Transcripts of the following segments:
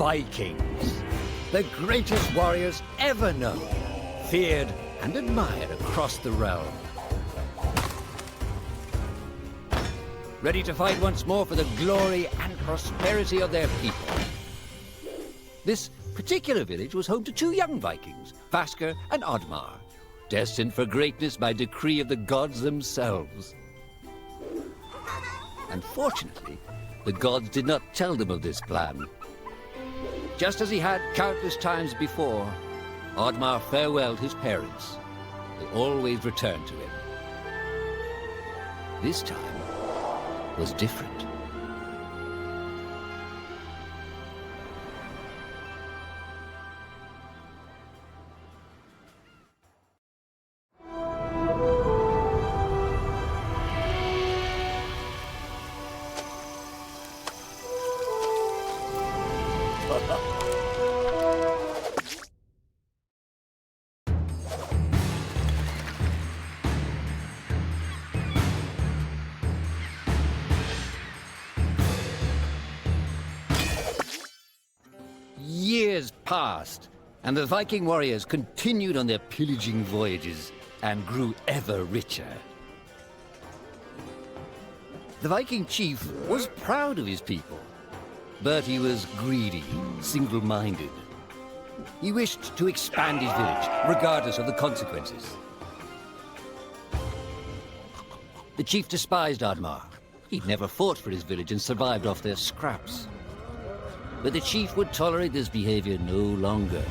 Vikings, the greatest warriors ever known, feared and admired across the realm. Ready to fight once more for the glory and prosperity of their people. This particular village was home to two young Vikings, Vasker and Oddmar, destined for greatness by decree of the gods themselves. Unfortunately, the gods did not tell them of this plan. Just as he had countless times before, Oddmar farewelled his parents. They always returned to him. This time was different. Years passed, and the Viking warriors continued on their pillaging voyages and grew ever richer. The Viking chief was proud of his people, but he was greedy, single-minded. He wished to expand his village, regardless of the consequences. The chief despised Oddmar. He'd never fought for his village and survived off their scraps. But the chief would tolerate this behavior no longer.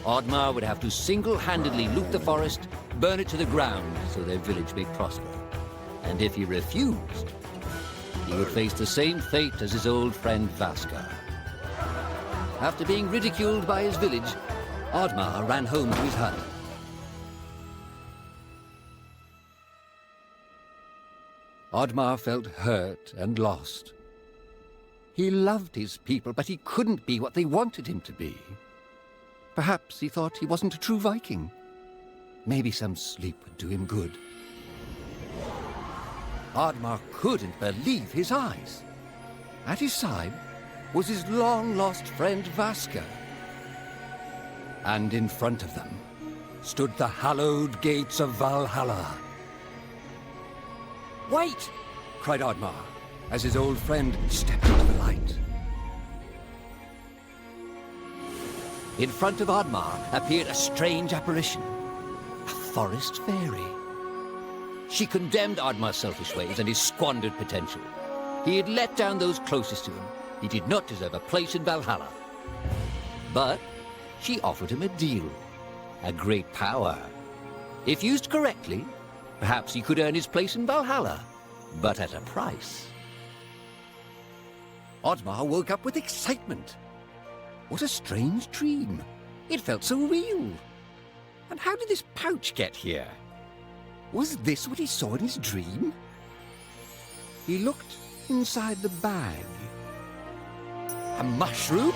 Oddmar would have to single-handedly loot the forest, burn it to the ground so their village may prosper. And if he refused, he would face the same fate as his old friend Vasker. After being ridiculed by his village, Oddmar ran home to his hut. Oddmar felt hurt and lost. He loved his people, but he couldn't be what they wanted him to be. Perhaps he thought he wasn't a true Viking. Maybe some sleep would do him good. Oddmar couldn't believe his eyes. At his side was his long-lost friend Vasker. And in front of them stood the hallowed gates of Valhalla. "Wait!" cried Oddmar, as his old friend stepped into the light. In front of Oddmar appeared a strange apparition, a forest fairy. She condemned Oddmar's selfish ways and his squandered potential. He had let down those closest to him. He did not deserve a place in Valhalla. But she offered him a deal, a great power. If used correctly, perhaps he could earn his place in Valhalla, but at a price. Oddmar woke up with excitement. What a strange dream. It felt so real. And how did this pouch get here? Was this what he saw in his dream? He looked inside the bag. A mushroom?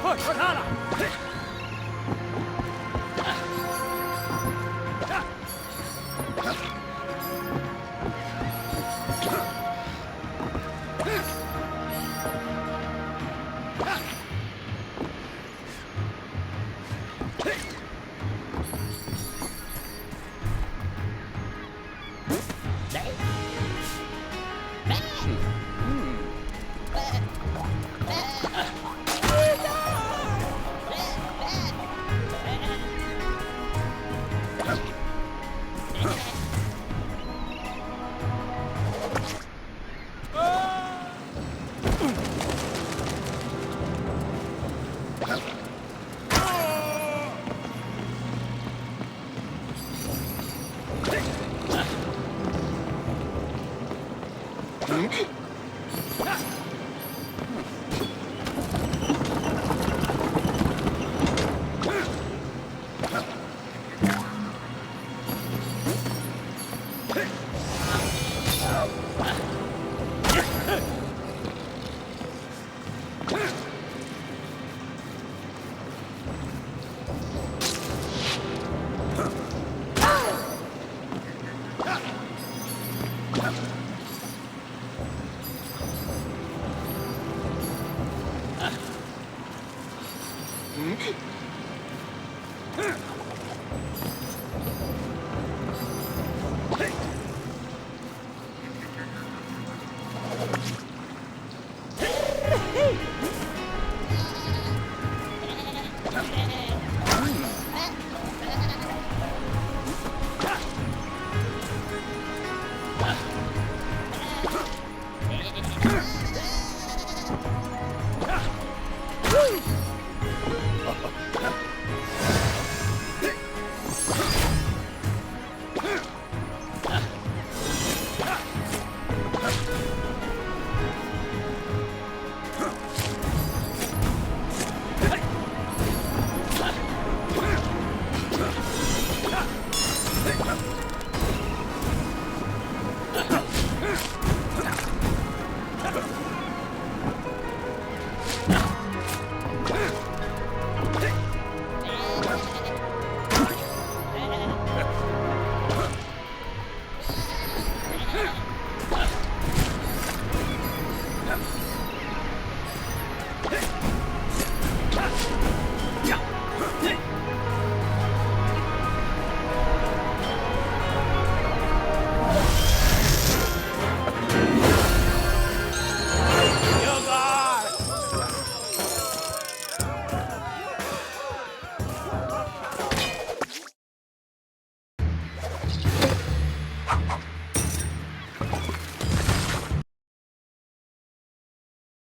快抓他了！